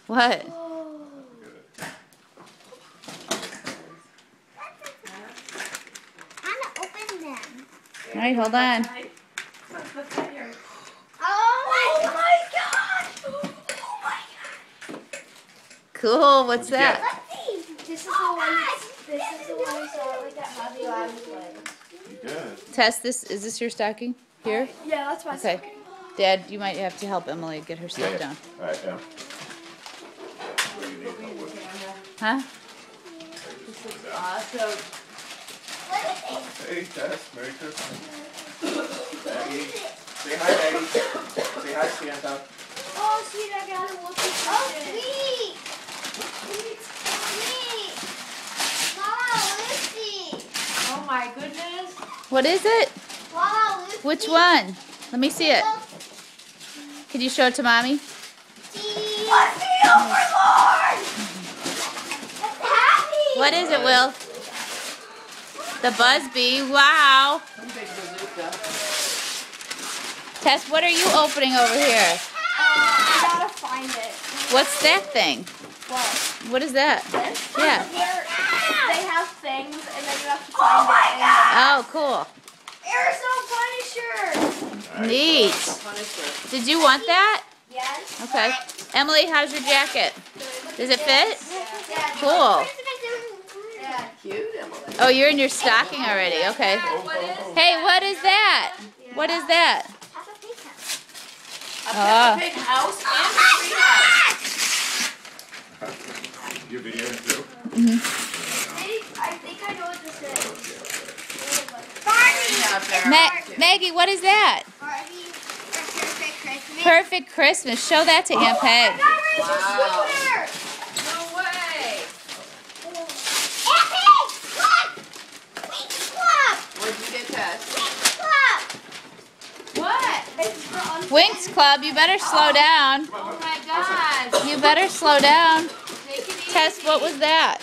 What? I'm gonna open them. Alright, hold on. Oh my gosh! Oh my god! Cool, what's that? Let's see. This is the one. This is the one I saw like at Hobby Lobby place. Good. Tess, is this your stocking? Here? Yeah, that's my Okay. Dad, you might have to help Emily get her stuff down. All right, yeah. What do you need help with? Huh? This is awesome. Hey, Tess, Merry Christmas. Maggie. Say hi, Maggie. Say hi, Santa. Oh, sweet, I got a whoopie. Oh, sweet. Sweet. Mama, Lucy. Oh my goodness. What is it? Mama, Lucy. Which one? Let me see it. Could you show it to Mommy? What's the Overlord? It's happy. What is it, Will? The Buzzbee. Wow. One big bazooka. Tess, what are you opening over here? I gotta find it. What's that thing? What? What is that? This? Yeah. They have things, and then you have to find it. Oh, cool. Aerosol Punisher. Neat. Punisher. Did you want that? Yes. Okay. Emily, how's your jacket? Does it fit? Yeah. Cool. Yeah. Cute, Emily. Oh, you're in your stocking already. Okay. Hey, what is that? What is that? Peppa Pig house. A Ah. Peppa Pig house and a tree house. You video it too? I think I know what this is. Out there. Maggie, what is that? Barbie for Perfect Christmas. Perfect Christmas. Show that to Aunt Peg. I got Rachel's Wow. sweater. No way. Aunt Peg, look! Winx Club. Where'd you get that? Winx Club. What? It's for Winx Club, you better slow down. Oh my gosh. You better slow down. Take it easy. Tess, what was that?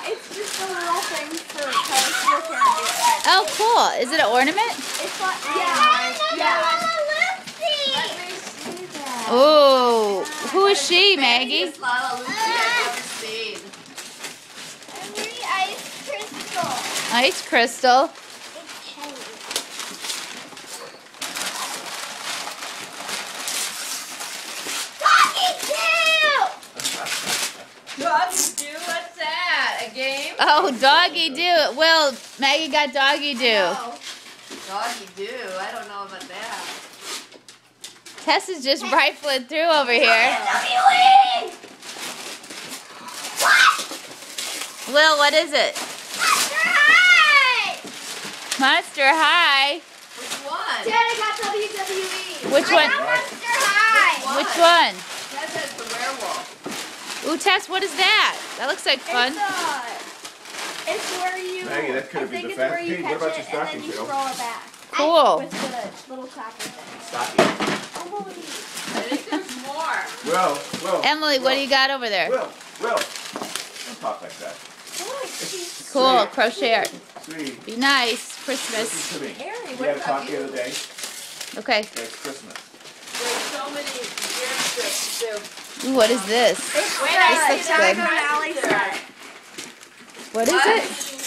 It's just a little thing for toast with candy. Oh, cool. Is it an ornament? It's like, yeah. Let me see that. Ooh. Who is she, Maggie? Biggest Lala Lucy I've ever seen. Every ice crystal. Ice crystal. It's cherry. Doggy do? What's that? A game? Oh, doggy do. Well, Maggie got doggy do. No. Doggy do? I don't know about that. Tess is just rifling through over here. WWE! What? Will, what is it? Monster High! Monster High. Which one? Dad, I got WWE. Which I one? got Monster High. Which one? That says the werewolf. Ooh, Tess, what is that? That looks like fun. It's where you. Maggie, that could I be think the it's fast. where you Hey, catch what about it your and then stocking, you kiddo? throw it back. Cool. With the little clapper thing. Stocking. I think there's more. Will. Emily, what do you got over there? Will. Don't talk like that. Cool, crochet art. Sweetie, Be nice. Christmas. listen to me. Harry, We what had a about talk the you? other day. Okay. It's Christmas. There's so many gear strips too. Ooh, what is this? Wait, This looks good. Alley set. What is it?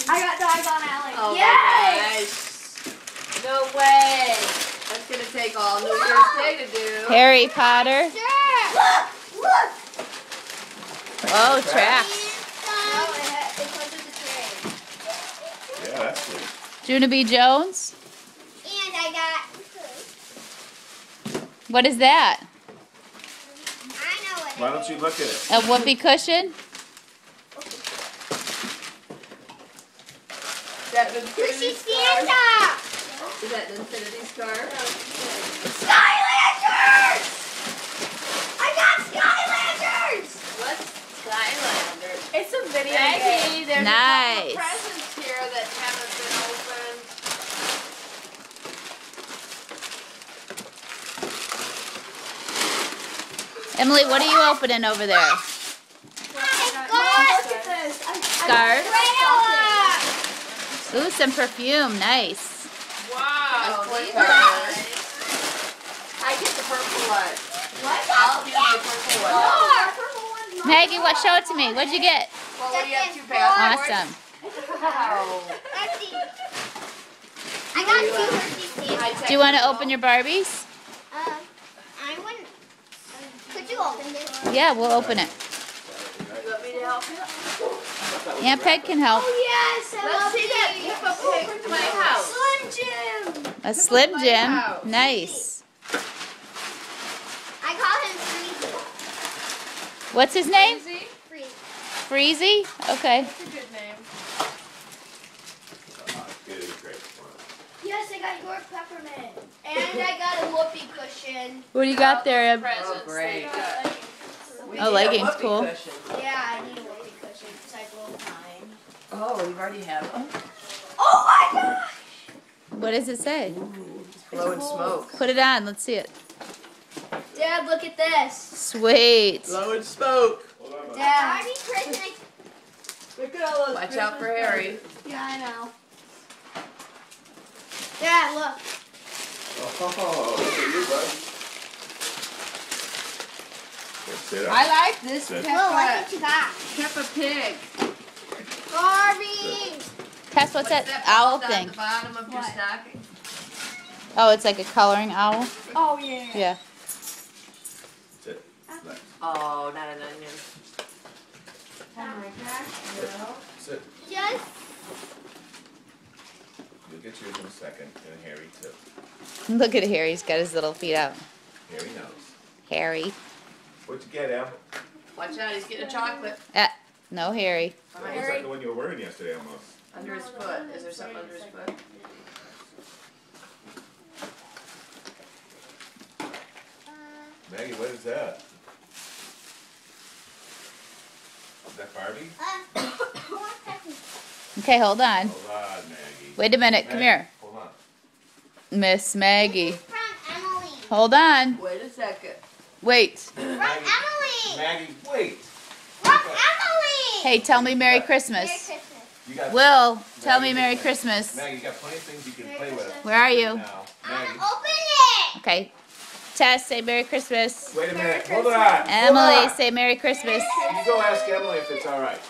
I got Diagon Alley. Oh Yes! my gosh. No way. That's gonna take all New Year's Day to do. Harry Potter. Sure. Look! Oh, tracks. Oh, it comes with the tray. Yeah, that's sweet. Juna B. Jones. And I got. What is that? I know what Why don't you look at it? A whoopee cushion? That the Cushy Infinity scarf. Santa! Is that the Infinity scarf? Skylanders! I got Skylanders! What's Skylander? It's a video Maggie, there's Nice. a couple of presents here that haven't been opened. Emily, what are you opening over there? Look at this. Scarf? Ooh, some perfume. Nice. Wow, That's these $25. are nice. I get the purple one. What? I'll use the purple one. Oh, our purple one Maggie, what? Show it to me. What'd you get? Well, what do you have? 2 passports? Awesome. Wow. I got 2 Hershey's candy. Do you want to open your Barbies? I wouldn't. Could you open this? Yeah, we'll open it. You want me to help you? Aunt Peg can help. Oh yes, I Let's love see that these. Peppa Pig playhouse. Slim Jim. A Slim Jim. Playhouse. Nice. I call him Freezy. What's his name? Freezy. Freezy? Okay. That's a good name. Good is great. Yes, I got your peppermint. And I got a whoopee cushion. What do you got there, Eb? Presents. great. We Oh, need a leggings, whoopee cool. cushion. Yeah, I need a whoopee cushion because I broke mine. Oh, you already have them. Oh my gosh! What does it say? Blowing smoke. Put it on. Let's see it. Dad, look at this. Sweet. Blowing smoke. Dad. Christmas. Look at all those. Watch out for Harry. Yeah, I know. Dad, look. Oh, look at you, bud. Sit up. I like this Good. Whoa, look Peppa, what you got. Peppa Pig. Barbie. Tess, what's that owl ball thing? At the bottom of your stocking. Oh, it's like a coloring owl? Oh, yeah. Yeah. Sit. Relax. Oh, not an onion. Oh my gosh, girl. Sit. Just. You'll get yours in a second. And Harry, too. Look at Harry. He's got his little feet out. Harry knows. Harry. What'd you get, Al? Watch out, he's getting a chocolate. No Harry. That looks like the one you were wearing yesterday, almost. Under his foot. Is there something under his foot? Maggie, what is that? Is that Barbie? Okay, hold on. Hold on, Maggie. Wait a minute. Come Maggie, here. Hold on. Miss Maggie. From Emily. Hold on. Wait a second. Wait. From Emily. Maggie, wait. From Emily. Hey, tell me Merry Merry Christmas. Christmas. You got, Will, tell me Maggie, Merry listen. Christmas. Maggie, you got plenty of things you can Merry play with Christmas. Where are you? now. I'm Maggie, gonna open it. Okay. Tess, say Merry Christmas. wait a Merry minute. Hold Christmas. on. Emily, Hold on. say Merry Christmas. You go ask Emily if it's all right.